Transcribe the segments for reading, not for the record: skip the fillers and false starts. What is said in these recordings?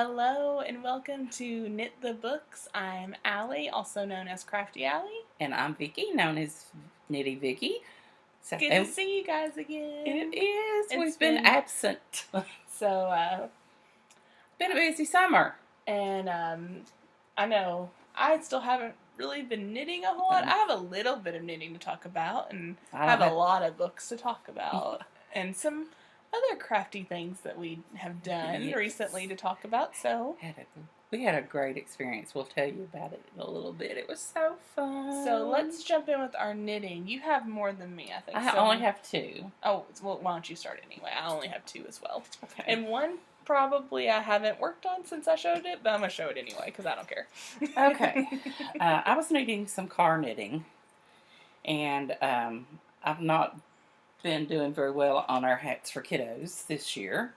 Hello and welcome to Knit the Books. I'm Allie, also known as Crafty Allie. And I'm Vicky, known as Knitty Vicky. So, good to see you guys again. It is. We've been absent. So, been a busy summer. And I know I still haven't really been knitting a whole lot. I have a little bit of knitting to talk about, and I have a lot of books to talk about, and some other crafty things that we have done recently to talk about. So we had a great experience. We'll tell you about it in a little bit. It was so fun. So let's jump in with our knitting. You have more than me, I think. I only have two. Oh, well, why don't you start anyway? I only have two as well. Okay. And one probably I haven't worked on since I showed it, but I'm going to show it anyway because I don't care. Okay. I was knitting some car knitting, and I've not been doing very well on our hats for kiddos this year.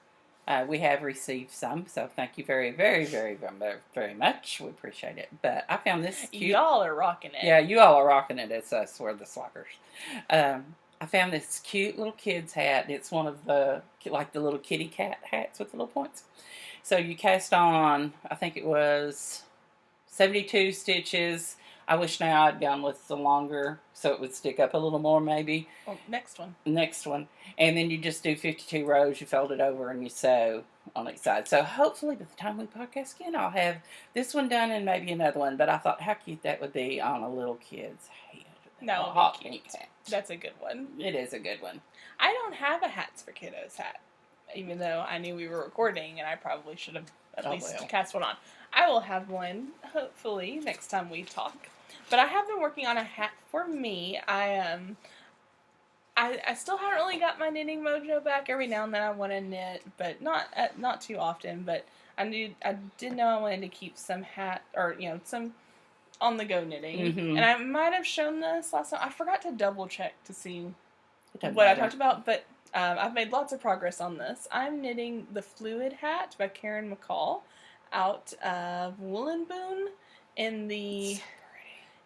We have received some, so thank you very, very, very, very, very much. We appreciate it. But I found this cute. Y'all are rocking it. Yeah, you all are rocking it. It's us. We're the slackers. I found this cute little kid's hat. It's one of the, like the little kitty cat hats with the little points. So you cast on, I think it was 72 stitches. I wish now I'd gone with the longer so it would stick up a little more maybe. Well, next one. And then you just do 52 rows. You fold it over and you sew on each side. So hopefully by the time we podcast again, I'll have this one done and maybe another one. But I thought how cute that would be on a little kid's head. No, hot pink hat. That's a good one. It is a good one. I don't have a Hats for Kiddos hat, even though I knew we were recording and I probably should have at least cast one on. I will have one, hopefully, next time we talk. But I have been working on a hat for me. I still haven't really got my knitting mojo back. Every now and then I want to knit, but not too often. But I did know I wanted to keep some some on the go knitting. Mm-hmm. And I might have shown this last time. I forgot to double check to see what I talked about, but I've made lots of progress on this. I'm knitting the Fluid Hat by Karen McCall out of Woolen Boon in the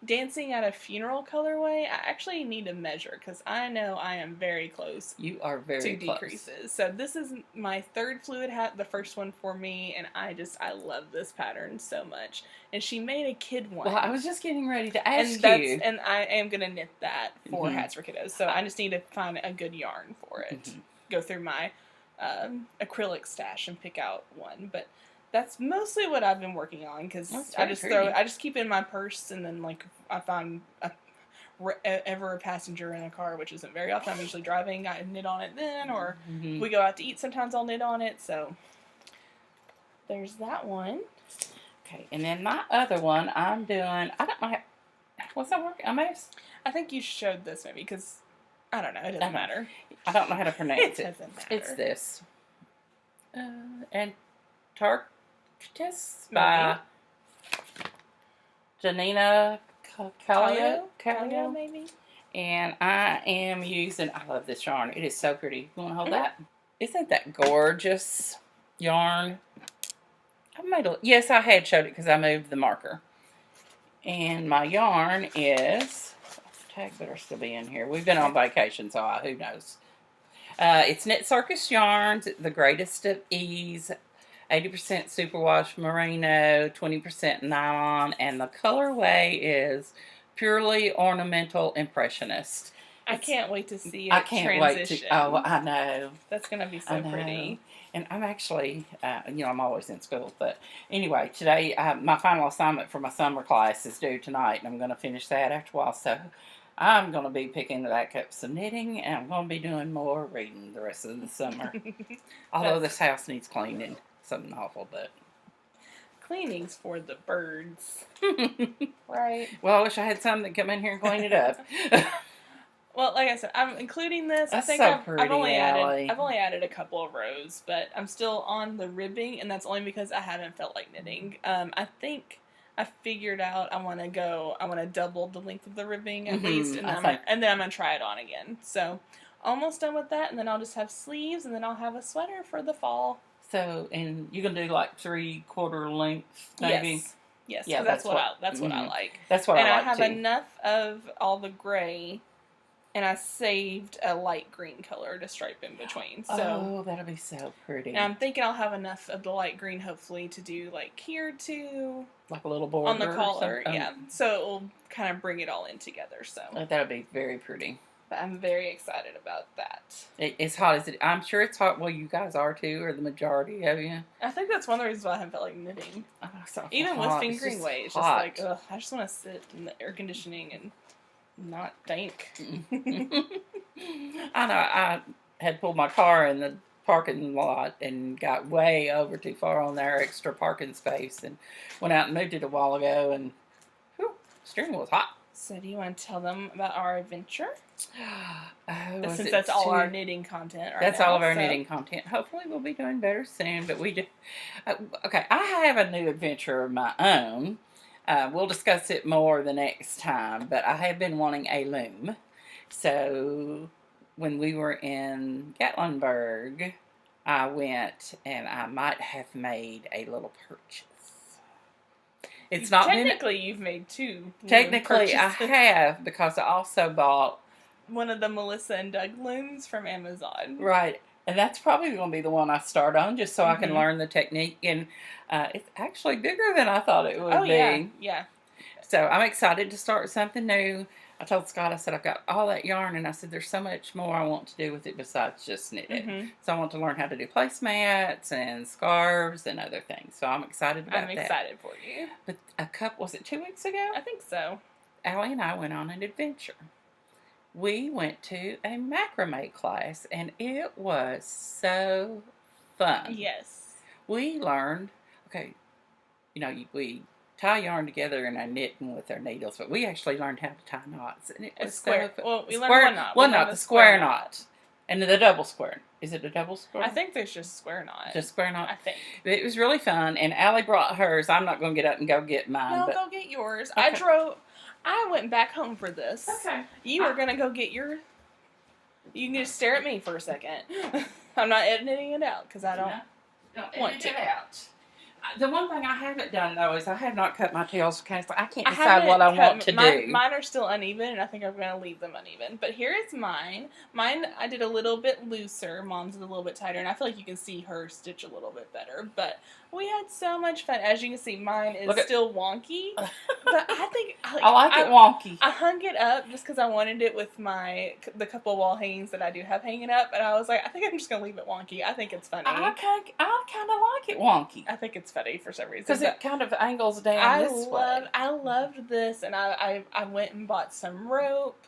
Dancing at a Funeral colorway. I actually need to measure because I know I am very close. You are very to close. Decreases. So this is my third Fluid Hat, the first one for me, and I love this pattern so much. And she made a kid one. Well, I was just getting ready to ask you. And I am going to knit that for Hats for Kiddos. So I just need to find a good yarn for it. Mm-hmm. Go through my acrylic stash and pick out one. But that's mostly what I've been working on because I just keep it in my purse, and then like I find ever a passenger in a car, which isn't very often. I'm usually driving. I knit on it then, or we go out to eat. Sometimes I'll knit on it. So there's that one. Okay, and then my other one I'm doing. I don't know. What's that working? I think you showed this maybe because I don't know. It doesn't matter. I don't know how to pronounce it. It doesn't matter. It's this. Antarctica by Janina Callio, maybe. And I am using. I love this yarn. It is so pretty. You want to hold that? Isn't that gorgeous yarn? Yes, I had showed it because I moved the marker. And my yarn is. Tag better still be in here. We've been on vacation, so who knows? It's Knit Circus yarns, the greatest of ease. 80% superwash merino, 20% nylon, and the colorway is purely ornamental impressionist. I can't wait to see it transition. I know. That's going to be so pretty. And I'm actually, I'm always in school. But anyway, today, my final assignment for my summer class is due tonight, and I'm going to finish that after a while. So I'm going to be picking back up some knitting, and I'm going to be doing more reading the rest of the summer. Although this house needs cleaning. Something awful, but cleaning's for the birds. Right? Well, I wish I had some that come in here and clean it up. Well, like I said, I'm including this. That's I think I've only added a couple of rows, but I'm still on the ribbing, and that's only because I haven't felt like knitting. I think I figured out I want to double the length of the ribbing at least, and then I'm gonna try it on again. So almost done with that, and then I'll just have sleeves, and then I'll have a sweater for the fall. So, and you can do like 3/4 length, maybe. Yes. Yeah, that's what I like. That's what I like And I have enough of all the gray And I saved a light green color to stripe in between. So, oh, that'll be so pretty. And I'm thinking I'll have enough of the light green, hopefully, to do like here too. Like a little border on the collar, or yeah. So it will kind of bring it all in together. So that'll be very pretty. But I'm very excited about that. It's hot as it. I'm sure it's hot. Well, you guys are too, or the majority of you. I think that's one of the reasons why I haven't felt like knitting. Oh, so even hot. with fingering weight, it's just like, ugh, I just want to sit in the air conditioning and not think. I know. I had pulled my car in the parking lot and got way over too far on their extra parking space, and went out and moved it a while ago, and whew, steering wheel was hot. So do you want to tell them about our adventure? Since that's all our knitting content right That's now, all of our knitting content. Hopefully we'll be doing better soon, but we just... okay, I have a new adventure of my own. We'll discuss it more the next time, but I have been wanting a loom. So when we were in Gatlinburg, I went and I might have made a little purchase. It's not technically you've made two. Technically I have, because I also bought one of the Melissa and Doug looms from Amazon. Right. And that's probably going to be the one I start on, just so I can learn the technique. And it's actually bigger than I thought it would be. Yeah. So I'm excited to start something new. I told Scott, I said, I've got all that yarn, and I said, there's so much more I want to do with it besides just knit it. So I want to learn how to do placemats and scarves and other things. So I'm excited about that. I'm excited for you. But was it 2 weeks ago? I think so. Allie and I went on an adventure. We went to a macrame class, and it was so fun. Yes. We learned, okay, we tie yarn together and are knitting with our needles, but we actually learned how to tie knots. And it was square. So well, we learned one knot, the square knot. And the double square. Is it a double square? I think there's just square knot. Just square knot? I think. It was really fun, and Allie brought hers. I'm not going to get up and go get mine. No, go get yours. Okay. I went back home for this. Okay. You were going to go get your... You can just stare at me for a second. I'm not editing it out, because I don't want to. Out. The one thing I haven't done, though, is I have not cut my tails. I can't decide what I want to do. Mine are still uneven, and I think I'm going to leave them uneven. But here is mine. Mine, I did a little bit looser. Mom's is a little bit tighter, and I feel like you can see her stitch a little bit better. But we had so much fun. As you can see, mine is still wonky. But I think... I like it wonky. I hung it up just because I wanted it with the couple wall hangings that I do have hanging up. And I was like, I think I'm just going to leave it wonky. I think it's funny. I kind of like it wonky. I think it's funny for some reason. Because it kind of angles down this way. I loved this, and I went and bought some rope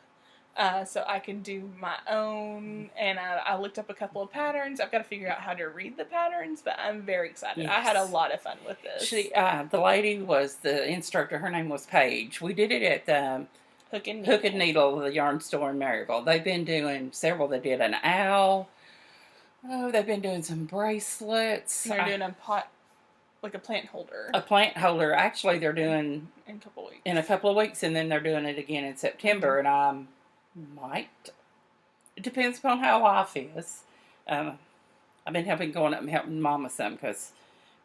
so I can do my own, and I looked up a couple of patterns. I've got to figure out how to read the patterns, but I'm very excited. Yes. I had a lot of fun with this. The lady was the instructor. Her name was Paige. We did it at the Hook and Needle, the yarn store in Maryville. They've been doing several. They did an owl. Oh, they've been doing some bracelets. And they're doing a pot. Like a plant holder. A plant holder. Actually, they're doing... In a couple of weeks. In a couple of weeks, and then they're doing it again in September, and I might... It depends upon how life is. I've been helping Mama some, because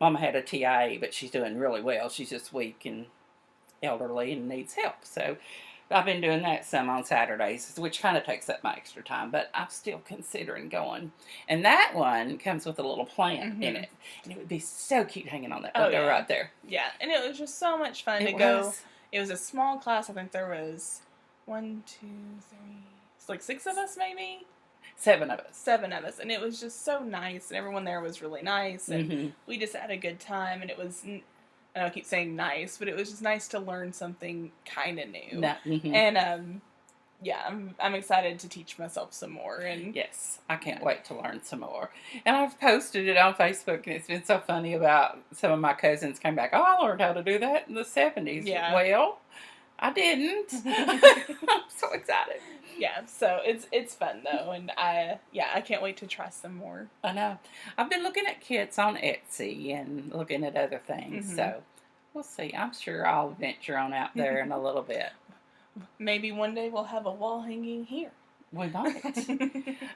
Mama had a TIA, but she's doing really well. She's just weak and elderly and needs help, so... I've been doing that some on Saturdays, which kind of takes up my extra time, but I'm still considering going. And that one comes with a little plant in it. And it would be so cute hanging on that window right there. Yeah, and it was just so much fun to go. It was a small class. I think there was 1, 2, 3, it's like 6 of us maybe? 7 of us. 7 of us. And it was just so nice, and everyone there was really nice, and we just had a good time, and it was... I know I keep saying nice, but it was just nice to learn something kind of new. And, I'm excited to teach myself some more. And yes, I can't wait to learn some more. And I've posted it on Facebook, and it's been so funny about some of my cousins came back, I learned how to do that in the 70s. Yeah. Well, I didn't. I'm so excited. Yeah, so it's fun though, and I can't wait to try some more. I know. I've been looking at kits on Etsy and looking at other things, so we'll see. I'm sure I'll venture on out there in a little bit. Maybe one day we'll have a wall hanging here. We might.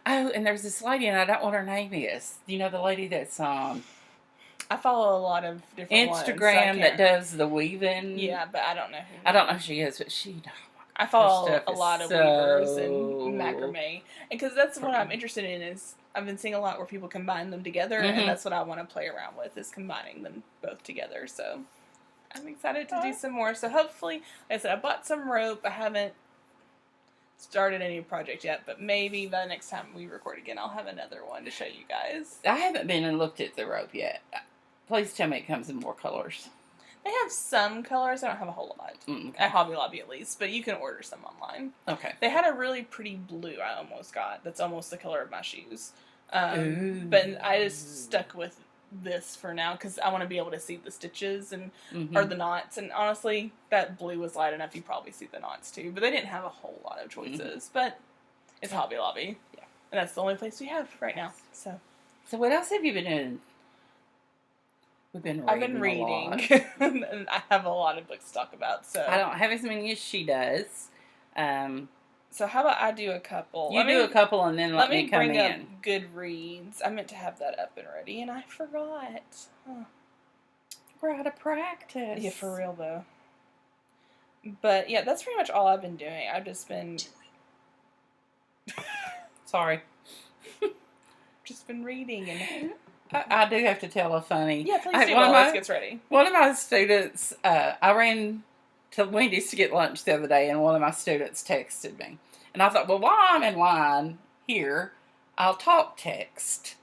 Oh, and there's this lady, and I don't know what her name is. You know the lady that's I follow a lot of different Instagram that does the weaving. Yeah, but I don't know who. I don't know who she is, but I Her follow stuff a is lot of weavers and so macrame, and because that's what I'm pretty. interested in. Is I've been seeing a lot where people combine them together, Mm-hmm. and that's what I want to play around with, is combining them both together. So I'm excited to do some more. So hopefully, like I said, I bought some rope. I haven't started a new project yet, but maybe by the next time we record again, I'll have another one to show you guys. I haven't been and looked at the rope yet. Please tell me it comes in more colors. They have some colors. I don't have a whole lot. Okay. At Hobby Lobby at least, but you can order some online. Okay. They had a really pretty blue I almost got. That's almost the color of my shoes. Ooh. But I just stuck with this for now because I want to be able to see the stitches and or the knots. And honestly, that blue was light enough. You probably see the knots too. But they didn't have a whole lot of choices. But it's Hobby Lobby. Yeah. And that's the only place we have right now. So what else have you been doing? We've been reading. I've been reading. And I have a lot of books to talk about. So I don't have as many as she does. So how about I do a couple? You do a couple and then let me come bring in. up Goodreads. I meant to have that up and ready, and I forgot. Huh. We're out of practice. Yeah, for real though. But yeah, that's pretty much all I've been doing. I've just been Sorry. just been reading and. I do have to tell a funny. Yeah, please do. While this gets ready. One of my students, I ran to Wendy's to get lunch the other day, and one of my students texted me. And I thought, well, while I'm in line here, I'll talk text.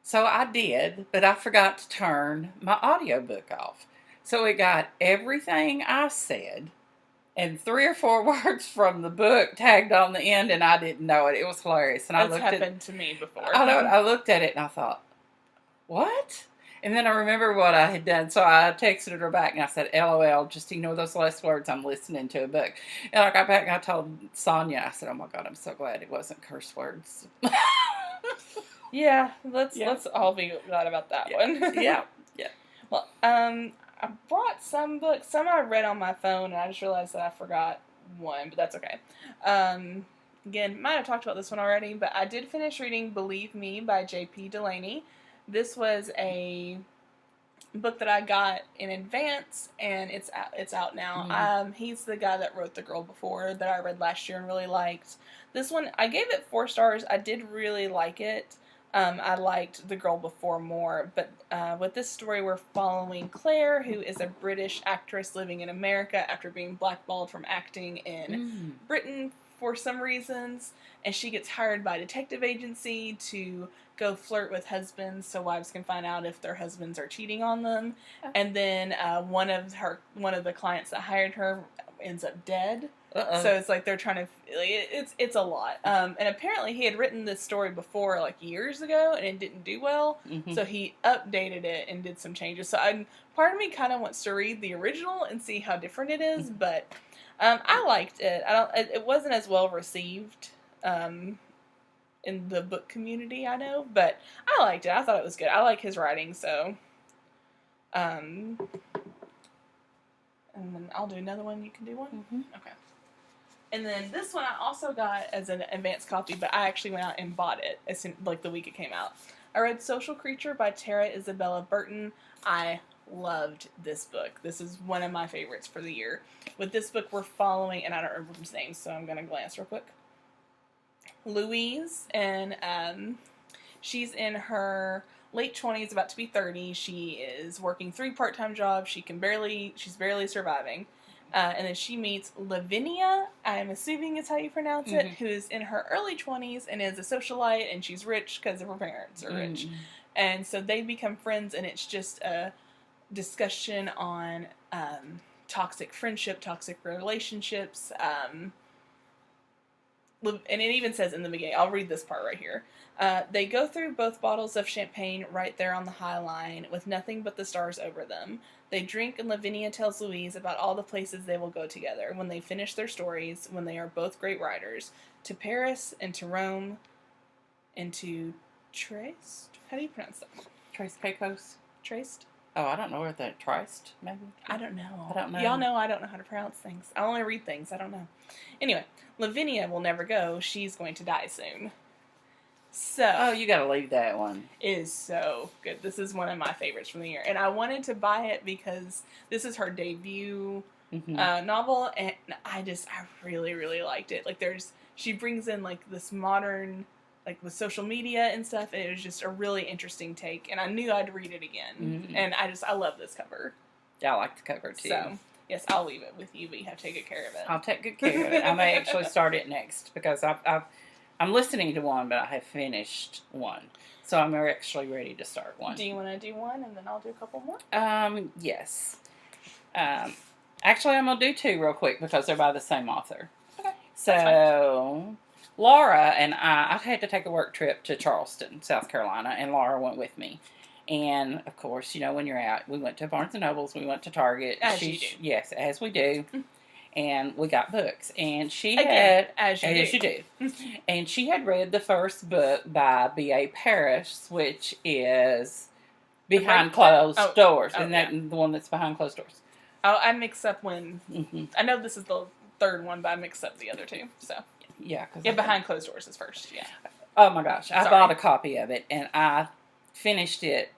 So I did, but I forgot to turn my audiobook off. So it got everything I said and 3 or 4 words from the book tagged on the end, and I didn't know it. It was hilarious. And That's happened to me before. I looked at it and I thought, what? And then I remember what I had done, so I texted her back and I said, LOL, just ignore those last words, I'm listening to a book. And I got back and I told Sonia, I said, oh my God, I'm so glad it wasn't curse words. Yeah, let's all be glad about that one. Yeah. Well, I brought some books. Some I read on my phone, and I just realized that I forgot one, but that's okay. Again, might have talked about this one already, but I did finish reading Believe Me by J.P. Delaney. This was a book that I got in advance, and it's out now. He's the guy that wrote The Girl Before that I read last year and really liked. This one, I gave it 4 stars. I did really like it. I liked The Girl Before more, but with this story, we're following Claire, who is a British actress living in America after being blackballed from acting in Britain for some reasons, and she gets hired by a detective agency to go flirt with husbands so wives can find out if their husbands are cheating on them. And then one of the clients that hired her ends up dead. So it's like they're trying to. It's a lot. And apparently he had written this story before, like years ago, and it didn't do well. So he updated it and did some changes. So part of me kind of wants to read the original and see how different it is, but I liked it. It wasn't as well received in the book community, I know, but I liked it. I thought it was good. I like his writing, so. And then I'll do another one. You can do one? Okay. And then this one I also got as an advanced copy, but I actually went out and bought it as soon, like the week it came out. I read Social Creature by Tara Isabella Burton. I loved this book. This is one of my favorites for the year. With this book, we're following, and I don't remember his name, so I'm going to glance real quick. Louise, and she's in her late 20s, about to be 30. She is working 3 part-time jobs. She's barely surviving. And then she meets Lavinia, I'm assuming is how you pronounce it, who is in her early 20s and is a socialite, and she's rich because of her parents are rich. And so they become friends, and it's just a discussion on toxic friendship, toxic relationships, and it even says in the beginning, I'll read this part right here. They go through both bottles of champagne right there on the High Line with nothing but the stars over them. They drink, and Lavinia tells Louise about all the places they will go together when they finish their stories, when they are both great writers, to Paris and to Rome and to Trieste? How do you pronounce that? Trace Pecos? Trieste? Oh, I don't know where that Trieste, maybe? I don't know. I don't know. Y'all know I don't know how to pronounce things. I only read things. I don't know. Anyway, Lavinia will never go. She's going to die soon. So. Oh, you gotta leave that one. It is so good. This is one of my favorites from the year. And I wanted to buy it because this is her debut novel, and I really, really liked it. Like, she brings in, like, this modern, like, with social media and stuff, and it was just a really interesting take, and I knew I'd read it again, and I love this cover. Yeah, I like the cover, too. So, yes, I'll leave it with you, but you have to take good care of it. I'll take good care of it. I may actually start it next, because I'm listening to one, but I have finished one. So I'm actually ready to start one. Do you want to do one, and then I'll do a couple more? Yes. Actually, I'm going to do two real quick, because they're by the same author. Okay. So, Laura and I had to take a work trip to Charleston, South Carolina, and Laura went with me. And, of course, you know, when you're out, we went to Barnes & Noble's, we went to Target. As you do. Yes, as we do. And we got books. And she Again, had... As you do. And she had read the first book by B.A. Parrish, which is Behind Closed Doors. Isn't that the one that's Behind Closed Doors? Oh, I mix up when... I know this is the third one, but I mix up the other two, so... Yeah. Behind Closed Doors is first, yeah. Oh, my gosh. I bought a copy of it, and I finished it.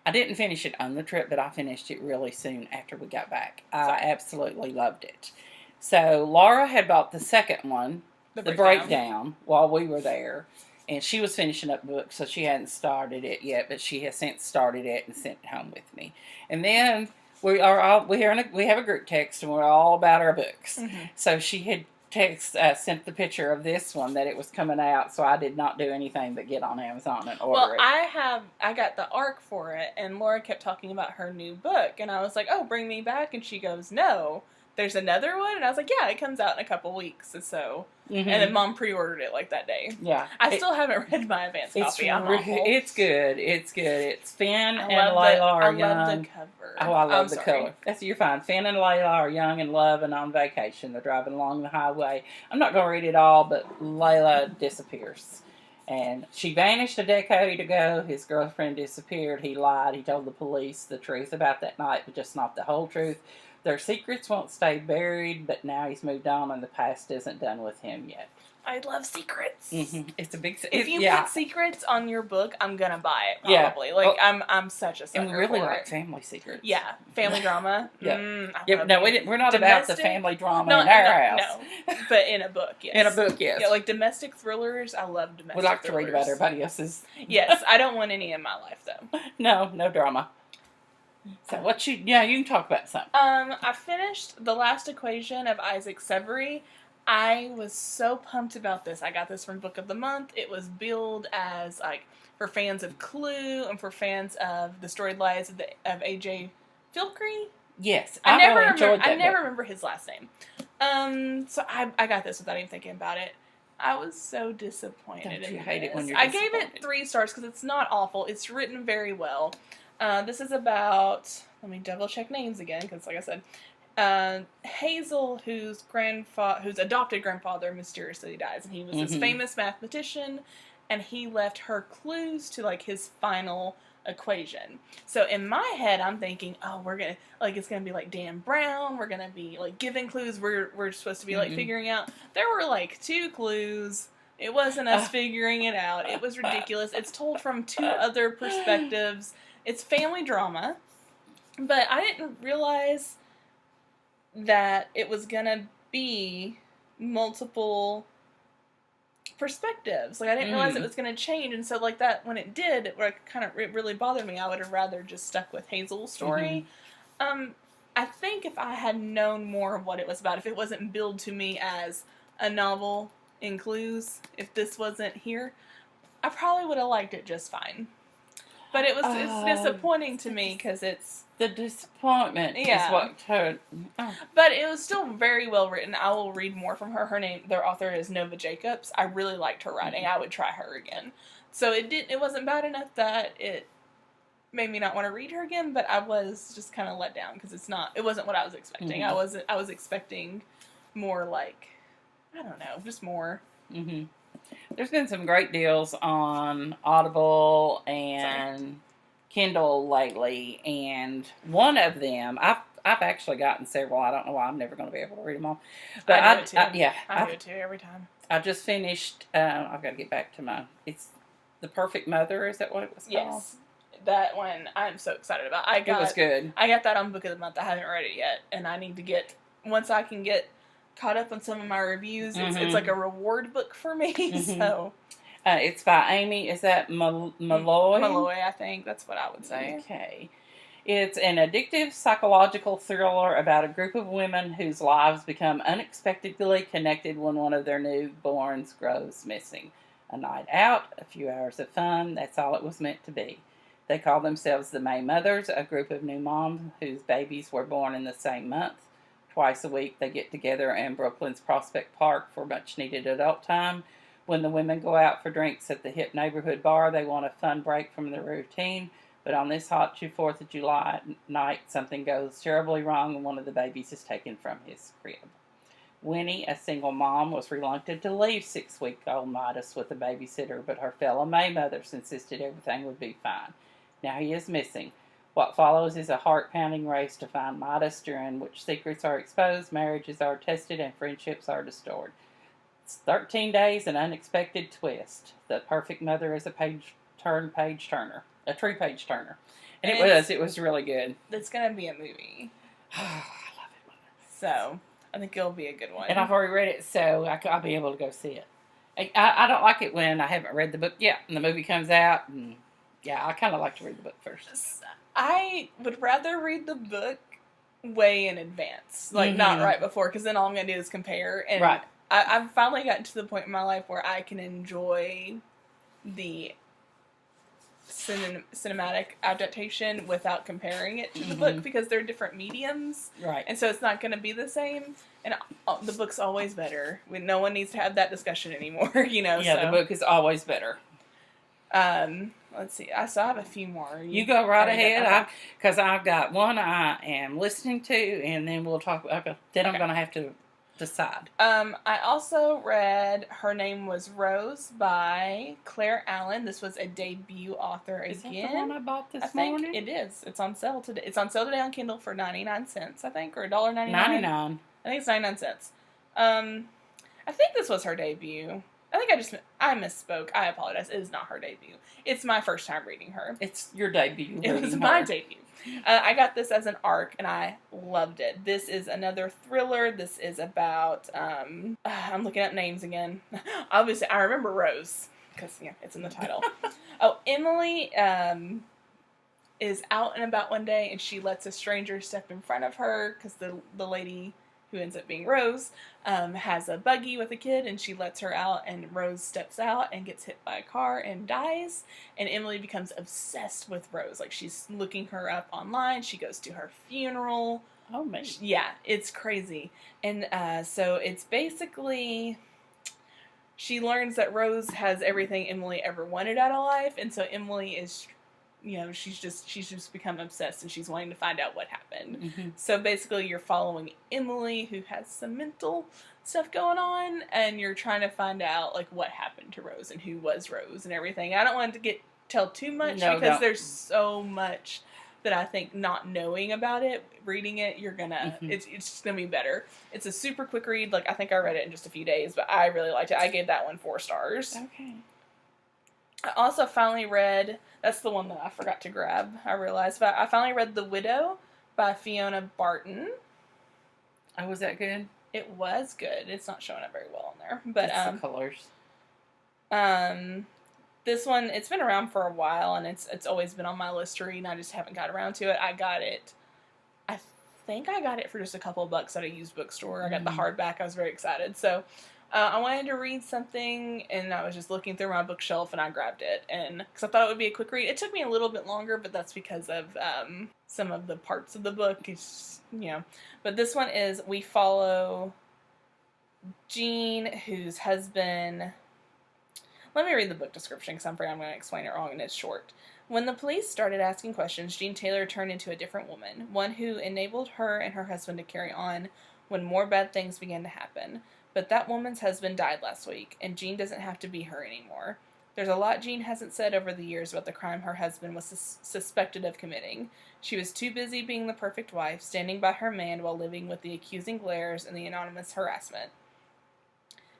I didn't finish it on the trip, but I finished it really soon after we got back. I absolutely loved it. So, Laura had bought the second one, the breakdown, while we were there. And she was finishing up the book, so she hadn't started it yet, but she has since started it and sent it home with me. And then we have a group text, and we're all about our books. So she had sent the picture of this one that it was coming out, so I did not do anything but get on Amazon and order it. I got the ARC for it, and Laura kept talking about her new book, and I was like, oh, bring me back, and she goes, no, there's another one, and I was like, yeah, it comes out in a couple weeks, and so, and then Mom pre-ordered it like that day. Yeah. I still haven't read my advance copy. It's good. It's Finn and Layla are young. I love the cover. Oh, I love the color. You're fine. Finn and Layla are young in love and on vacation. They're driving along the highway. I'm not going to read it all, but Layla disappears. And she vanished a decade ago. His girlfriend disappeared. He lied. He told the police the truth about that night, but just not the whole truth. Their secrets won't stay buried, but now he's moved on and the past isn't done with him yet. I love secrets. It's a big... If you put secrets on your book, I'm going to buy it, probably. Yeah. Like, I'm such a sucker and we really like family secrets. Yeah. Family drama. We're not about the family drama in our house. No, but in a book, yes. In a book, yes. Yeah, like domestic thrillers, I love domestic thrillers. We like to read about everybody else's. Yes, I don't want any in my life, though. No drama. So you can talk about something. I finished The Last Equation of Isaac Severy. I was so pumped about this. I got this from Book of the Month. It was billed as, like, for fans of Clue and for fans of The Storied Lives of A.J. Filkry. Yes, I never remember his last name. So I got this without even thinking about it. I was so disappointed. Don't you hate it when you're disappointed? I gave it 3 stars because it's not awful. It's written very well. This is about, let me double check names again, because like I said, Hazel, whose adopted grandfather mysteriously dies, and he was this famous mathematician, and he left her clues to, like, his final equation. So in my head, I'm thinking, oh, it's gonna be like Dan Brown, we're gonna be, like, giving clues, we're supposed to be, like, figuring out. There were, like, 2 clues. It wasn't us figuring it out. It was ridiculous. It's told from 2 other perspectives. It's family drama, but I didn't realize that it was gonna be multiple perspectives. Like, I didn't realize it was gonna change, and so, like, that, when it did, it really bothered me. I would have rather just stuck with Hazel's story. I think if I had known more of what it was about, if it wasn't billed to me as a novel in Clues, if this wasn't here, I probably would have liked it just fine. But it's disappointing to me because it's... The disappointment is what hurt. Oh. But it was still very well written. I will read more from her. Their author is Nova Jacobs. I really liked her writing. I would try her again. So it wasn't bad enough that it made me not want to read her again, but I was just kind of let down because it wasn't what I was expecting. I was expecting more, like, I don't know, just more. There's been some great deals on Audible and Kindle lately, and one of them, I've actually gotten several. I don't know why I'm never going to be able to read them all. But I do it too every time. I just finished, I've got to get back to it's The Perfect Mother, is that what it was called? Yes. that one I'm so excited about. It was good. I got that on Book of the Month. I haven't read it yet, and I need to get, once I can get caught up on some of my reviews, it's like a reward book for me. So it's by Amy. Is that Malloy? Malloy, I think that's what I would say. Okay. It's an addictive psychological thriller about a group of women whose lives become unexpectedly connected when one of their newborns grows missing. A night out, a few hours of fun, that's all it was meant to be. They call themselves the May Mothers, a group of new moms whose babies were born in the same month. Twice a week they get together in Brooklyn's Prospect Park for much-needed adult time. When the women go out for drinks at the hip neighborhood bar, they want a fun break from their routine. But on this hot 4th of July night, something goes terribly wrong and one of the babies is taken from his crib. Winnie, a single mom, was reluctant to leave 6-week-old Midas with a babysitter, but her fellow May mothers insisted everything would be fine. Now he is missing. What follows is a heart-pounding race to find Midas, during which secrets are exposed, marriages are tested, and friendships are restored. It's 13 days, an unexpected twist. The perfect mother is a page-turner. A true page-turner. And it was really good. It's going to be a movie. I love it. So I think it'll be a good one. And I've already read it, so I'll be able to go see it. I don't like it when I haven't read the book yet, and the movie comes out, and I kind of like to read the book first. I would rather read the book way in advance, like not right before, because then all I'm going to do is compare. And right. I've finally gotten to the point in my life where I can enjoy the cinematic adaptation without comparing it to the book, because they're different mediums, right? And so it's not going to be the same. And the book's always better. No one needs to have that discussion anymore, Yeah, so. The book is always better. Let's see. I still have a few more. You go right ahead, because I've got one I am listening to, and then we'll talk. Okay. Then I'm going to have to decide. I also read Her Name Was Rose by Claire Allen. This was a debut author again. Is that the one I bought this I morning? think it is. It's on sale today. It's on sale today on Kindle for 99 cents, I think, or $1.99. 99. I think it's 99 cents. I think this was her debut. I misspoke. I apologize. It is not her debut. It's my first time reading her. It's your debut. It was my debut. I got this as an ARC, and I loved it. This is another thriller. This is about, I'm looking up names again. Obviously, I remember Rose, because, it's in the title. Emily is out and about one day, and she lets a stranger step in front of her, because the lady who ends up being Rose, has a buggy with a kid, and she lets her out, and Rose steps out and gets hit by a car and dies, and Emily becomes obsessed with Rose. Like, she's looking her up online, she goes to her funeral. Oh, man. Yeah, it's crazy. And so it's basically, she learns that Rose has everything Emily ever wanted out of life, and so Emily is, she's just become obsessed, and she's wanting to find out what happened. So basically you're following Emily, who has some mental stuff going on, and you're trying to find out, like, what happened to Rose and who was Rose and everything. I don't want to tell too much, because there's so much that I think not knowing about it, reading it, you're gonna, it's just gonna be better. It's a super quick read. Like, I think I read it in just a few days, but I really liked it. I gave that one 4 stars. Okay. I also finally read, that's the one that I forgot to grab, I realized, but I finally read The Widow by Fiona Barton. Oh, was that good? It was good. It's not showing up very well on there, but the colors. This one, it's been around for a while, and it's always been on my list to read, and I just haven't got around to it. I think I got it for just a couple of bucks at a used bookstore. I got the hardback. I was very excited. So I wanted to read something, and I was just looking through my bookshelf, and I grabbed it, and because I thought it would be a quick read. It took me a little bit longer, but that's because of some of the parts of the book. It's, But this one is, we follow Jean, whose husband... Let me read the book description, because I'm afraid I'm going to explain it wrong, and it's short. When the police started asking questions, Jean Taylor turned into a different woman, one who enabled her and her husband to carry on when more bad things began to happen. But that woman's husband died last week, and Jean doesn't have to be her anymore. There's a lot Jean hasn't said over the years about the crime her husband was suspected of committing. She was too busy being the perfect wife, standing by her man while living with the accusing glares and the anonymous harassment.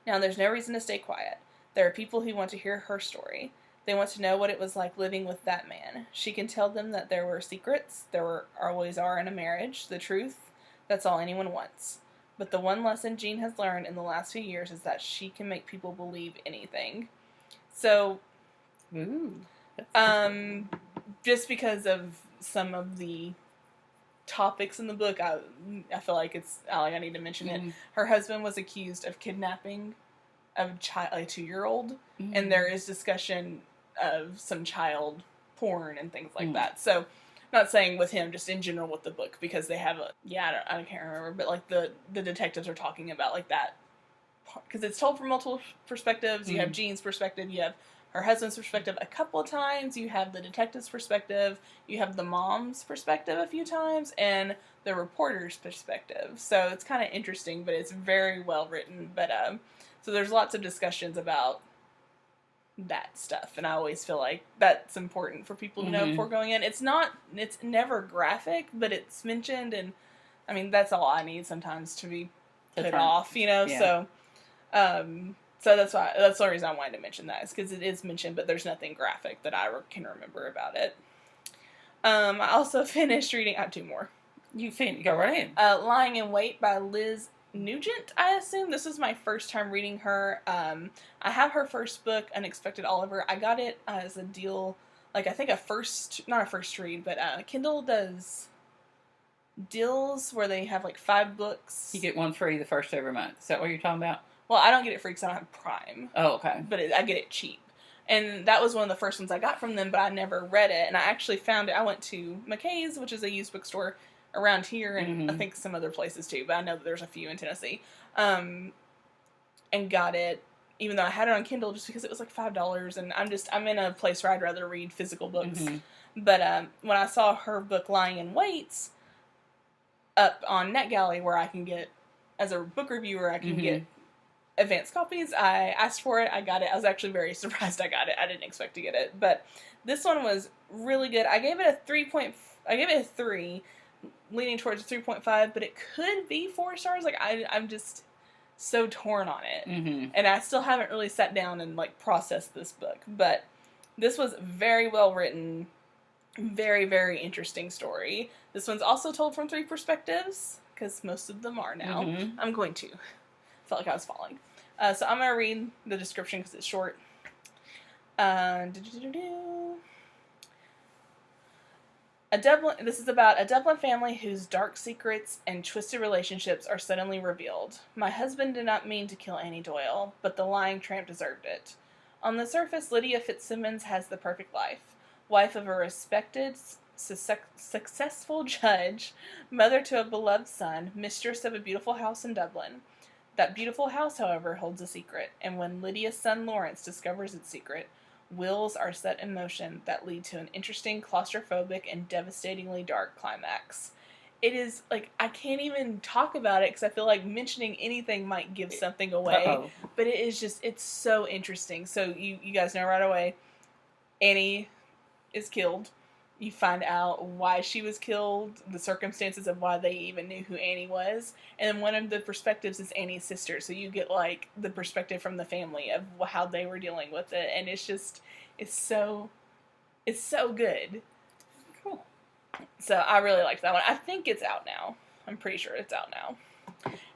Now, there's no reason to stay quiet. There are people who want to hear her story. They want to know what it was like living with that man. She can tell them that there were secrets, always are in a marriage, the truth, that's all anyone wants. But the one lesson Jean has learned in the last few years is that she can make people believe anything. So, Ooh, just because of some of the topics in the book, I feel like I need to mention it. Her husband was accused of kidnapping a 2-year-old, and there is discussion of some child porn and things like that. So, not saying with him, just in general with the book, because they have I can't remember, but like the detectives are talking about like that, because it's told from multiple perspectives. You have Jean's perspective, you have her husband's perspective a couple of times, you have the detective's perspective, you have the mom's perspective a few times, and the reporter's perspective. So it's kind of interesting, but it's very well written. But so there's lots of discussions about that stuff, and I always feel like that's important for people to know before going in. It's never graphic, but it's mentioned, and I mean that's all I need sometimes to be put off, Yeah. So that's the only reason I wanted to mention that, is because it is mentioned, but there's nothing graphic that I can remember about it. I also finished reading. I have 2 more. Go right ahead. Lying in Wait by Liz Nugent, I assume. This is my first time reading her. I have her first book, Unexpected Oliver. I got it as a deal, like I think not a first read, but Kindle does deals where they have like 5 books. You get one free the first every month. Is that what you're talking about? Well, I don't get it free because I don't have Prime. Oh, okay. But I get it cheap. And that was one of the first ones I got from them, but I never read it. And I actually found it. I went to McKay's, which is a used bookstore around here, and I think some other places too, but I know that there's a few in Tennessee. And got it, even though I had it on Kindle, just because it was like $5, and I'm in a place where I'd rather read physical books. But when I saw her book Lying in Waits up on NetGalley, where I can get, as a book reviewer, I can get advanced copies, I asked for it, I got it. I was actually very surprised I got it. I didn't expect to get it, but this one was really good. I gave it a 3, leaning towards 3.5, but it could be 4 stars. Like I'm just so torn on it, and I still haven't really sat down and like processed this book. But this was very well written, very, very interesting story. This one's also told from 3 perspectives, because most of them are now. I'm going to. Felt like I was falling. So I'm going to read the description because it's short. This is about a Dublin family whose dark secrets and twisted relationships are suddenly revealed. My husband did not mean to kill Annie Doyle, but the lying tramp deserved it. On the surface, Lydia Fitzsimmons has the perfect life. Wife of a respected, successful judge, mother to a beloved son, mistress of a beautiful house in Dublin. That beautiful house, however, holds a secret, and when Lydia's son Lawrence discovers its secret, wheels are set in motion that lead to an interesting, claustrophobic, and devastatingly dark climax. It is, like, I can't even talk about it because I feel like mentioning anything might give something away. But it is just, it's so interesting. So you guys know right away, Annie is killed. You find out why she was killed, the circumstances of why they even knew who Annie was. And then one of the perspectives is Annie's sister. So you get, like, the perspective from the family of how they were dealing with it. And it's just, it's so good. Cool. So I really liked that one. I think it's out now. I'm pretty sure it's out now.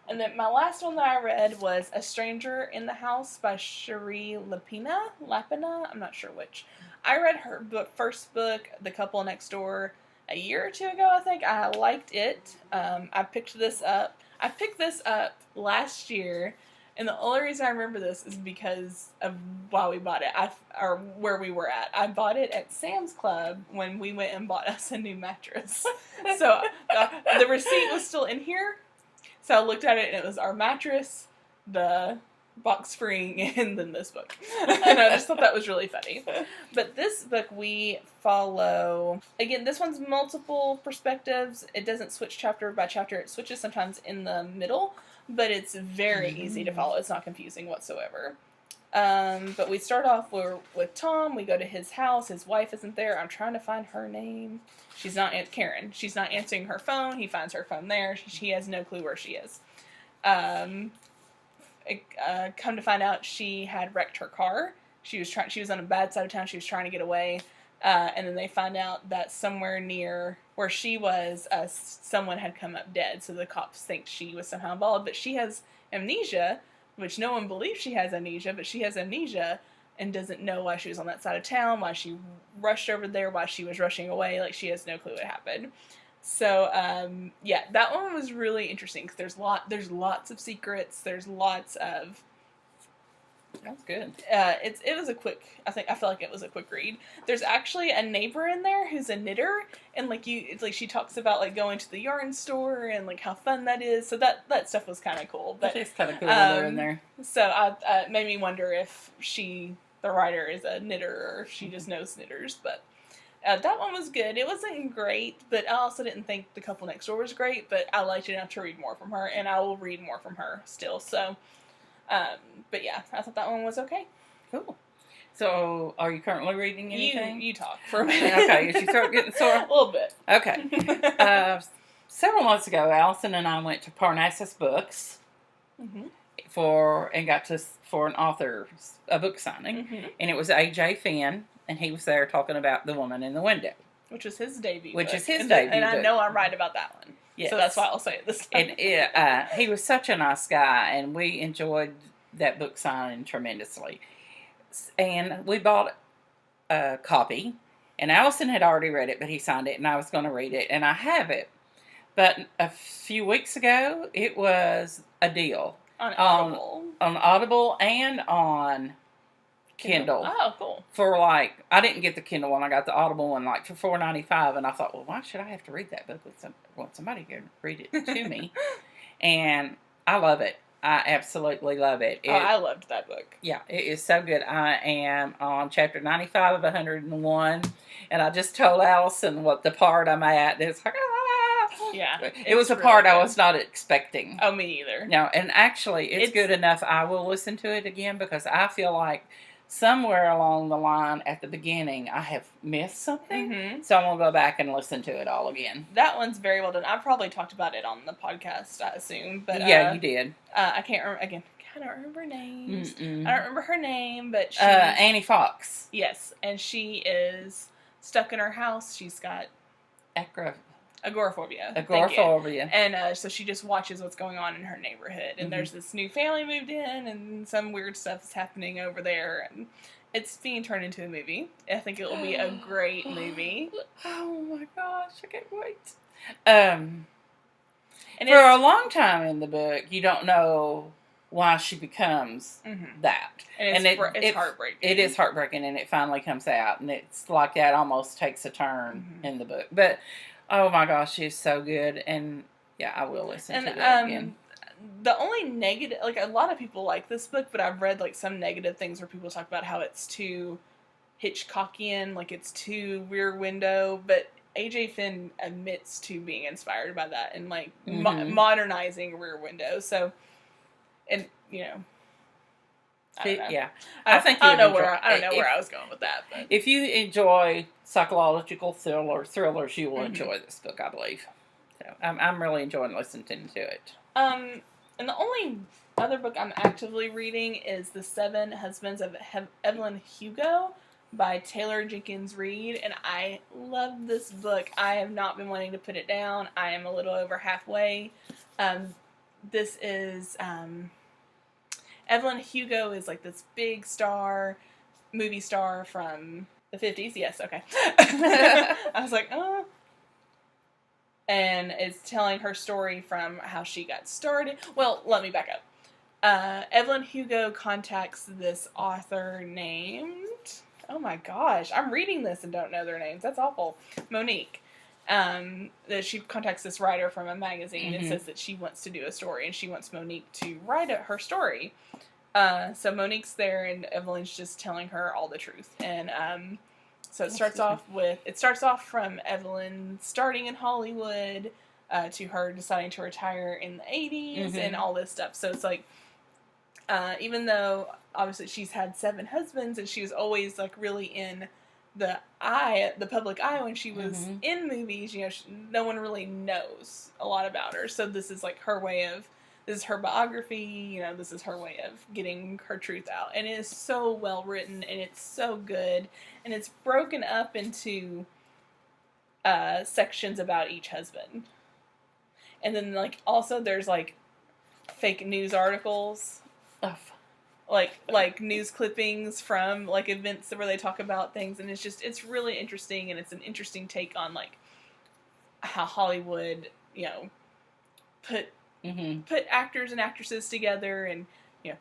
And then my last one that I read was A Stranger in the House by Cherie Lapina. I'm not sure which. I read her first book, The Couple Next Door, a year or 2 ago, I think. I liked it. I picked this up. I picked this up last year, and the only reason I remember this is because of why we bought it, or where we were at. I bought it at Sam's Club when we went and bought us a new mattress. So the receipt was still in here, so I looked at it, and it was our mattress, the box spring, and then this book. And I just thought that was really funny. But this book we follow, again, this one's multiple perspectives. It doesn't switch chapter by chapter. It switches sometimes in the middle, but it's very easy to follow. It's not confusing whatsoever. But we start off with Tom. We go to his house. His wife isn't there. I'm trying to find her name. She's not Karen. She's not answering her phone. He finds her phone there. She has no clue where she is. Come to find out, she had wrecked her car She was on a bad side of town. She was trying to get away. And then they find out that somewhere near where she was, someone had come up dead. So the cops think she was somehow involved. But she has amnesia, which no one believes she has amnesia. But she has amnesia and doesn't know why she was on that side of town, why she rushed over there, why she was rushing away. Like, she has no clue what happened. So, yeah, that one was really interesting because there's lots of secrets. There's lots of... That's good. It was a quick. I feel like it was a quick read. There's actually a neighbor in there who's a knitter, and it's like she talks about like going to the yarn store and like how fun that is. So that stuff was kind of cool. But it's kind of cool they're in there. So it made me wonder if the writer, is a knitter or if she just knows knitters. But that one was good. It wasn't great, but I also didn't think The Couple Next Door was great. But I liked it enough to read more from her, and I will read more from her still. So. But yeah, I thought that one was okay. Cool. So, are you currently reading anything? You talk for a minute. Okay, is your throat getting sore? A little bit. Okay. Several months ago, Allison and I went to Parnassus Books for an author's book signing, and it was A.J. Finn, and he was there talking about The Woman in the Window. Which is his debut book. And I know I'm right about that one. Yes. So that's why I'll say it this time. And he was such a nice guy, and we enjoyed that book signing tremendously. And we bought a copy, and Allison had already read it, but he signed it, and I was going to read it, and I have it. But a few weeks ago, it was a deal. On Audible. On Audible and on Kindle. Oh, cool. For I didn't get the Kindle one. I got the Audible one for $4.95, and I thought, well, why should I have to read that book with somebody here to read it to me? And I love it. I absolutely love it. I loved that book. Yeah, it is so good. I am on chapter 95 of 101, and I just told Allison what the part I'm at. It's like, yeah. It was a part I was not expecting. Oh, me either. No, and actually, it's good enough. I will listen to it again because I feel like somewhere along the line at the beginning, I have missed something. So I'm going to go back and listen to it all again. That one's very well done. I probably talked about it on the podcast, I assume. But yeah, you did. I can't remember. Again, I don't remember names. I don't remember her name, but she's... Annie Fox. Yes, and she is stuck in her house. She's got... Agoraphobia. And so she just watches what's going on in her neighborhood. And there's this new family moved in, and some weird stuff is happening over there. And it's being turned into a movie. I think it will be a great movie. Oh my gosh, I can't wait. And for a long time in the book, you don't know why she becomes that. And it's heartbreaking. It is heartbreaking, and it finally comes out. And it's like that almost takes a turn in the book. But... oh my gosh, she's so good, and yeah, I will listen to that again. The only negative, a lot of people like this book, but I've read some negative things where people talk about how it's too Hitchcockian, it's too Rear Window, but A.J. Finn admits to being inspired by that and modernizing Rear Window. So, and I don't know. Yeah, I don't know where I was going with that. But if you enjoy psychological thrillers, you will enjoy this book, I believe. So I'm really enjoying listening to it. And the only other book I'm actively reading is The Seven Husbands of Evelyn Hugo by Taylor Jenkins Reid, and I love this book. I have not been wanting to put it down. I am a little over halfway. This is Evelyn Hugo is this big movie star from the 50s. Yes, okay. I was like, oh. And it's telling her story from how she got started. Well, let me back up. Evelyn Hugo contacts this author named... oh my gosh, I'm reading this and don't know their names. That's awful. Monique. That she contacts this writer from a magazine and says that she wants to do a story and she wants Monique to write her story. So Monique's there and Evelyn's just telling her all the truth. And so it starts off from Evelyn starting in Hollywood to her deciding to retire in the 80s and all this stuff. So it's even though obviously she's had 7 husbands and she was always really in the public eye when she was in movies, no one really knows a lot about her. So this is her way of this is her biography. You know, this is her way of getting her truth out, and it is so well written, and it's so good, and it's broken up into sections about each husband, and then like also there's like fake news articles. Oh. Like news clippings from like events where they talk about things, and it's really interesting, and it's an interesting take on like how Hollywood, you know, put actors and actresses together, and you know,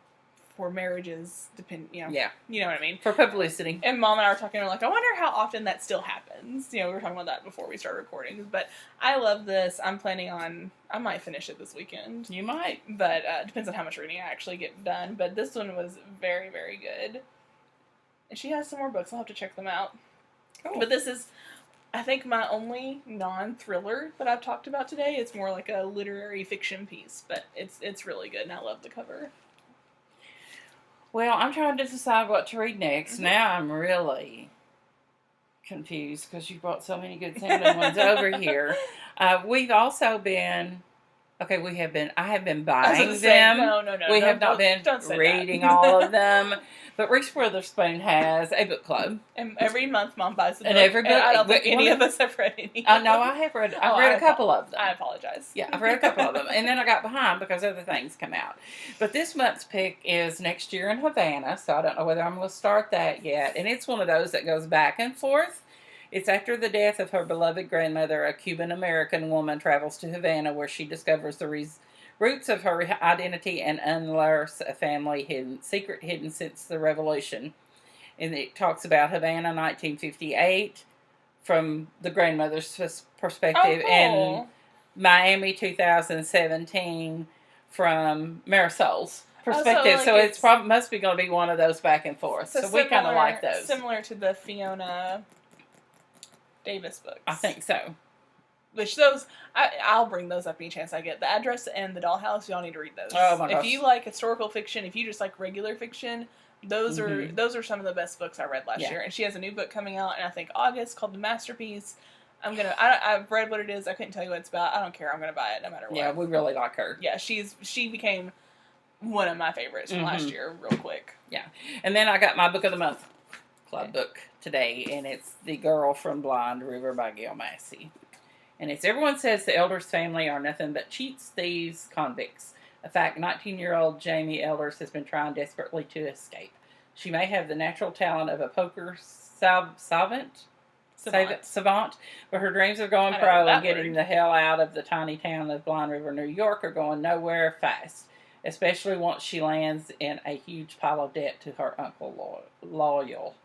for marriages you know, you know what I mean, for publicity. And Mom and I were talking, we're like, I wonder how often that still happens. You know, we were talking about that before we started recording. But I love this. I'm planning on, I might finish it this weekend. You might, but it depends on how much reading I actually get done. But this one was very, very good, and she has some more books. I'll have to check them out. Cool. But this is, I think, my only non-thriller that I've talked about today. It's more like a literary fiction piece, but it's really good, and I love the cover. Well, I'm trying to decide what to read next. Now I'm really confused because you brought so many good sounding ones over here. We've also been, I have been buying them. No. We have not been reading all of them. But Reese Witherspoon has a book club. And every month Mom buys a book. And every book. I don't think any of us have read any. No, I have read. I've read a couple of them. I apologize. Yeah, I've read a couple of them. And then I got behind because other things come out. But this month's pick is Next Year in Havana. So I don't know whether I'm going to start that yet. And it's one of those that goes back and forth. It's after the death of her beloved grandmother, a Cuban-American woman travels to Havana where she discovers the roots of her identity and unearths a family secret hidden since the revolution. And it talks about Havana 1958 from the grandmother's perspective, cool. and Miami 2017 from Marisol's perspective. So it's must be going to be one of those back and forth. So we kind of like those. Similar to the Fiona Davis books. I think so. Which those, I'll bring those up any chance I get. The Address and The Dollhouse, y'all need to read those. Oh my gosh. If you like historical fiction, if you just like regular fiction, those are some of the best books I read last year. And she has a new book coming out in I think August called The Masterpiece. I've read what it is. I couldn't tell you what it's about. I don't care. I'm gonna buy it no matter what. Yeah, we really like her. Yeah, she became one of my favorites from last year, real quick. Yeah, and then I got my book of the month club book today, and it's The Girl from Blind River by Gail Massey. And it's everyone says the Elders family are nothing but cheats, thieves, convicts. A fact 19-year-old Jamie Elders has been trying desperately to escape. She may have the natural talent of a poker savant, but her dreams of going pro and getting the hell out of the tiny town of Blind River, New York are going nowhere fast, especially once she lands in a huge pile of debt to her uncle Loyal.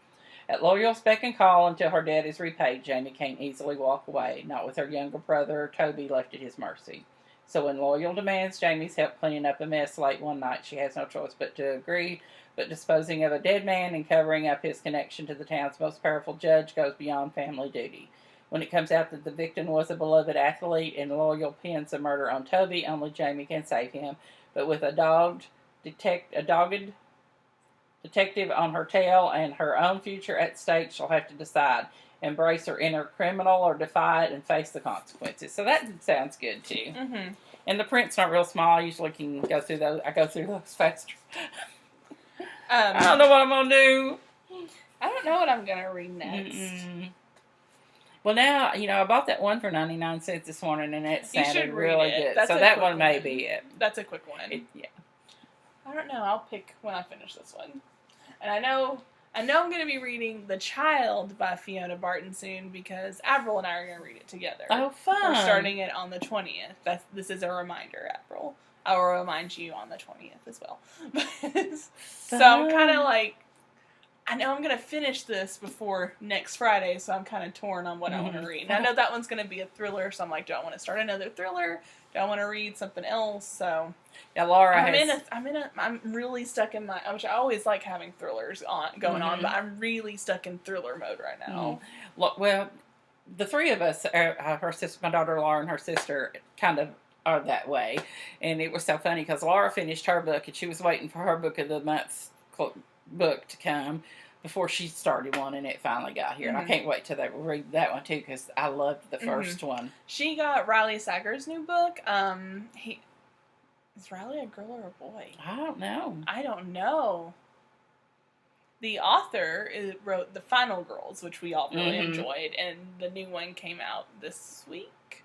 At Loyal's beck and call until her debt is repaid, Jamie can't easily walk away, not with her younger brother, Toby, left at his mercy. So when Loyal demands Jamie's help cleaning up a mess late one night, she has no choice but to agree, but disposing of a dead man and covering up his connection to the town's most powerful judge goes beyond family duty. When it comes out that the victim was a beloved athlete and Loyal pins the murder on Toby, only Jamie can save him, but with a dogged detective on her tail and her own future at stake, she'll have to decide. Embrace her inner criminal or defy it and face the consequences. So that sounds good too. Mm-hmm. And the print's not real small. I usually can go through those. I go through those faster. I don't know what I'm going to do. I don't know what I'm going to read next. Well, now, I bought that one for 99 cents this morning, and it sounded really good. So that one may be it. That's a quick one. Yeah. I don't know. I'll pick when I finish this one. And I know I'm going to be reading The Child by Fiona Barton soon because Avril and I are going to read it together. Oh, fun. We're starting it on the 20th. This is a reminder, Avril. I will remind you on the 20th as well. So I'm kind of like, I know I'm going to finish this before next Friday, so I'm kind of torn on what I want to read. And I know that one's going to be a thriller, so I'm like, do I want to start another thriller? Do I want to read something else? So yeah, Laura I'm really stuck in which I always like having thrillers going on, but I'm really stuck in thriller mode right now. Well, the three of us, her sister, my daughter Laura, and her sister, kind of are that way. And it was so funny because Laura finished her book, and she was waiting for her book of the month book to come before she started one, and it finally got here. And I can't wait till they read that one too because I loved the first one. She got Riley Sager's new book. Is Riley a girl or a boy? I don't know. I don't know. The author wrote The Final Girls, which we all really enjoyed, and the new one came out this week?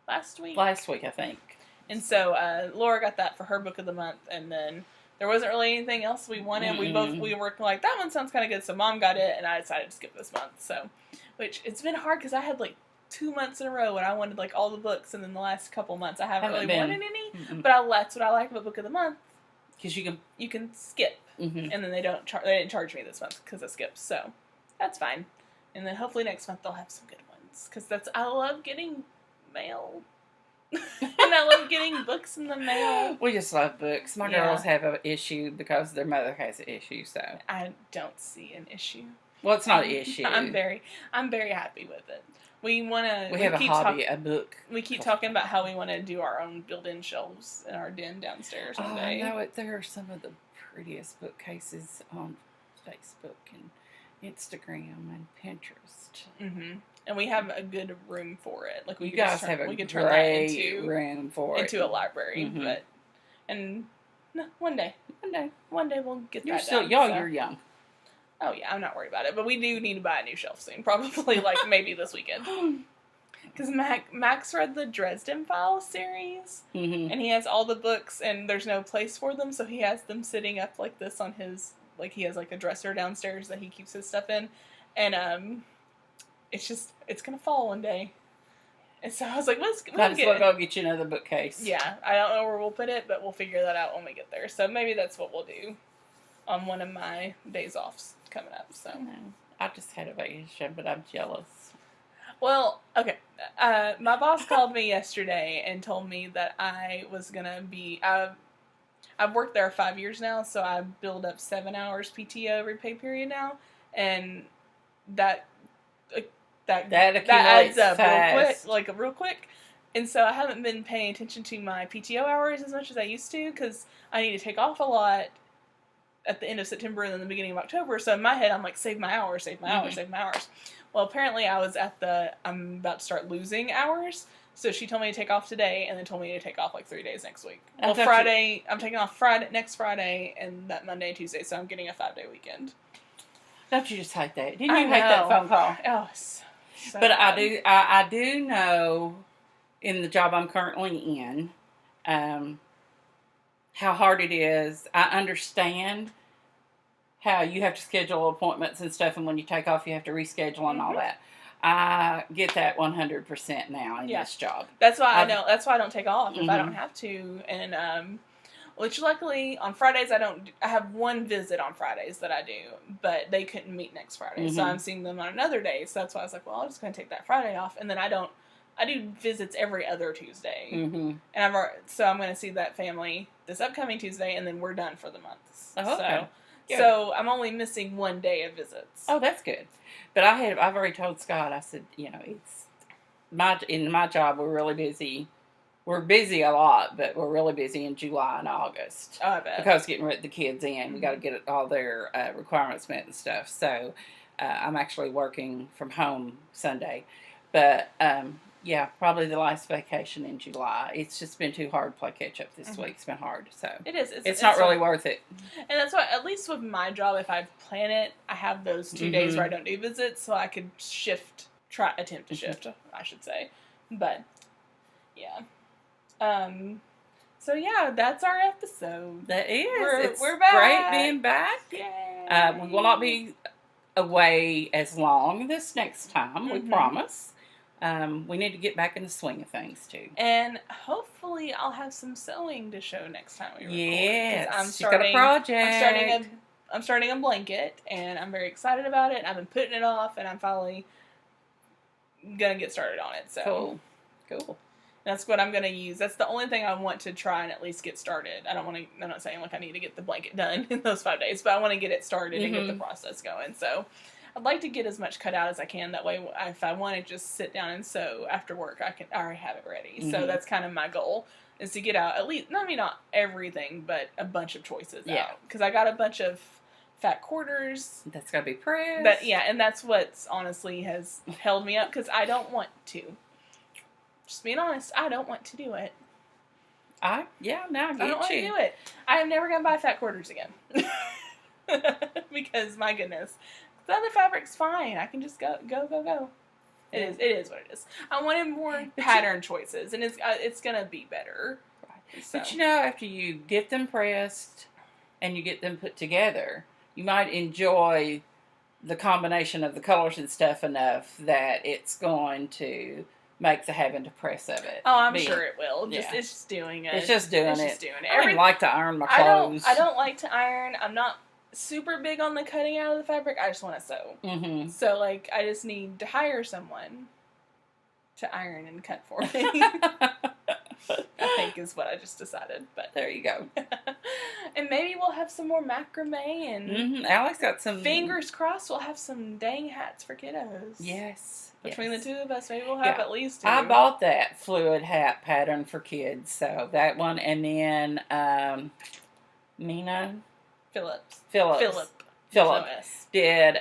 Last week, I think. And so Laura got that for her book of the month, and then there wasn't really anything else we wanted. We were like, that one sounds kind of good, so Mom got it, and I decided to skip this month. So, which it's been hard because I had like 2 months in a row when I wanted like all the books, and then the last couple months I haven't really wanted any. But that's what I like about book of the month, because you can skip, and then they didn't charge me this month because I skipped, so that's fine. And then hopefully next month they'll have some good ones, because I love getting mail. And I love getting books in the mail. We just love books. My girls have an issue because their mother has an issue, so I don't see an issue. Well, it's not an issue. I'm very happy with it. We have a hobby, a book. We keep talking about how we want to do our own built-in shelves in our den downstairs one day. I know it. There are some of the prettiest bookcases on Facebook and Instagram and Pinterest. Mm-hmm. And we have a good room for it. Like we could turn that room for into a library. But one day we'll get that done. You're young. Oh yeah, I'm not worried about it. But we do need to buy a new shelf soon. Probably like maybe this weekend. Because Max read the Dresden Files series, and he has all the books, and there's no place for them, so he has them sitting up like this on his, like he has like a dresser downstairs that he keeps his stuff in, and it's gonna fall one day, and so I was like, we'll go get you another bookcase. Yeah, I don't know where we'll put it, but we'll figure that out when we get there. So maybe that's what we'll do on one of my days offs coming up. So I just had a vacation, but I'm jealous. Well, okay. My boss called me yesterday and told me that I was gonna be. I've worked there 5 years now, so I build up 7 hours PTO every pay period now, and that adds up real quick. And so I haven't been paying attention to my PTO hours as much as I used to, because I need to take off a lot at the end of September and then the beginning of October. So in my head, I'm like, save my hours, save my hours, save my hours. Well, apparently I'm about to start losing hours. So she told me to take off today, and then told me to take off like 3 days next week. Well, I'm taking off next Friday, and that Monday and Tuesday, so I'm getting a 5-day weekend. Don't you just hate that? Didn't you hate that phone call? Oh, so but I do know, in the job I'm currently in, how hard it is. I understand how you have to schedule appointments and stuff, and when you take off, you have to reschedule and all that. I get that 100% now in this job. That's why I know. That's why I don't take off if I don't have to. And which luckily on Fridays I don't. I have one visit on Fridays that I do, but they couldn't meet next Friday, so I'm seeing them on another day. So that's why I was like, well, I'm just going to take that Friday off, and then I do visits every other Tuesday, and I'm going to see that family this upcoming Tuesday, and then we're done for the month. Oh, okay. So I'm only missing 1 day of visits. Oh, that's good. But I've already told Scott, I said, it's in my job, we're really busy. We're busy a lot, but we're really busy in July and August. Oh, I bet. Because getting the kids in, we got to get all their requirements met and stuff. So I'm actually working from home Sunday. But probably the last vacation in July. It's just been too hard to play catch up this week. It's been hard. So it is. It's not really worth it. And that's why, at least with my job, if I plan it, I have those 2 days where I don't do visits, so I could attempt to shift, I should say. But yeah. So yeah, that's our episode. That is. We're back. Great being back. Yay. We will not be away as long this next time. We promise. We need to get back in the swing of things too. And hopefully I'll have some sewing to show next time we record. Yes. She's got a project. I'm starting a blanket, and I'm very excited about it. I've been putting it off, and I'm finally gonna get started on it. So cool. That's what I'm gonna use. That's the only thing I want to try and at least get started. I'm not saying like I need to get the blanket done in those 5 days, but I want to get it started and get the process going. So I'd like to get as much cut out as I can. That way, if I want to just sit down and sew after work, I already have it ready. So that's kind of my goal, is to get out at least, not everything, but a bunch of choices out. Because I got a bunch of fat quarters. That's got to be pressed. And that's what honestly has held me up, because I don't want to. Just being honest, I don't want to do it. Now I I don't get want to you. do it. I am never going to buy fat quarters again. Because, my goodness, the other fabric's fine. I can just go. It is what it is. I wanted more pattern choices, and it's going to be better. Right. So. But after you get them pressed and you get them put together, you might enjoy the combination of the colors and stuff enough that it's going to make the having to press of it. Oh, I'm sure it will. It's just doing it. It's just doing it. I don't like to iron my clothes. I don't like to iron. I'm not super big on the cutting out of the fabric. I just want to sew. Mm-hmm. So, like, I just need to hire someone to iron and cut for me. I think is what I just decided. But there you go. And maybe we'll have some more macrame and Alex got some. Fingers crossed we'll have some dang hats for kiddos. Yes. Between the two of us, maybe we'll have at least two. I bought that fluid hat pattern for kids, so that one, and then Mina Phillips did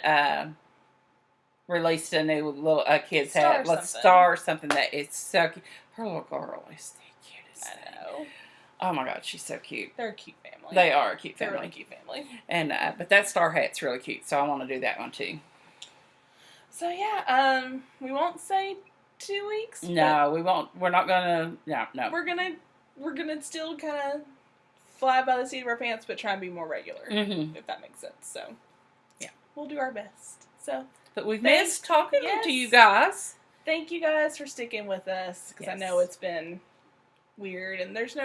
released a new little kid's hat. Let's star something that is so cute. Her little girl is the cutest. I know. Oh my God, she's so cute. They're a cute family. They are a cute family. They're a really cute family. And but that star hat's really cute, so I want to do that one too. So we won't say 2 weeks. No, we won't. We're not gonna. No. We're gonna still kind of fly by the seat of our pants, but try and be more regular, if that makes sense. So, yeah, we'll do our best. So, but we've missed talking to you guys. Thank you guys for sticking with us because I know it's been weird, and there's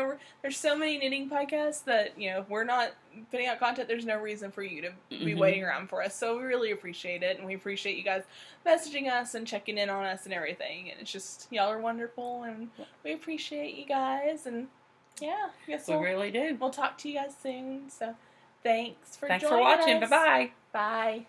so many knitting podcasts that if we're not putting out content, there's no reason for you to be waiting around for us. So we really appreciate it, and we appreciate you guys messaging us and checking in on us and everything. And it's just y'all are wonderful, and we appreciate you guys. And I guess we really do. We'll talk to you guys soon. So thanks for watching. Us. Bye-bye. Bye.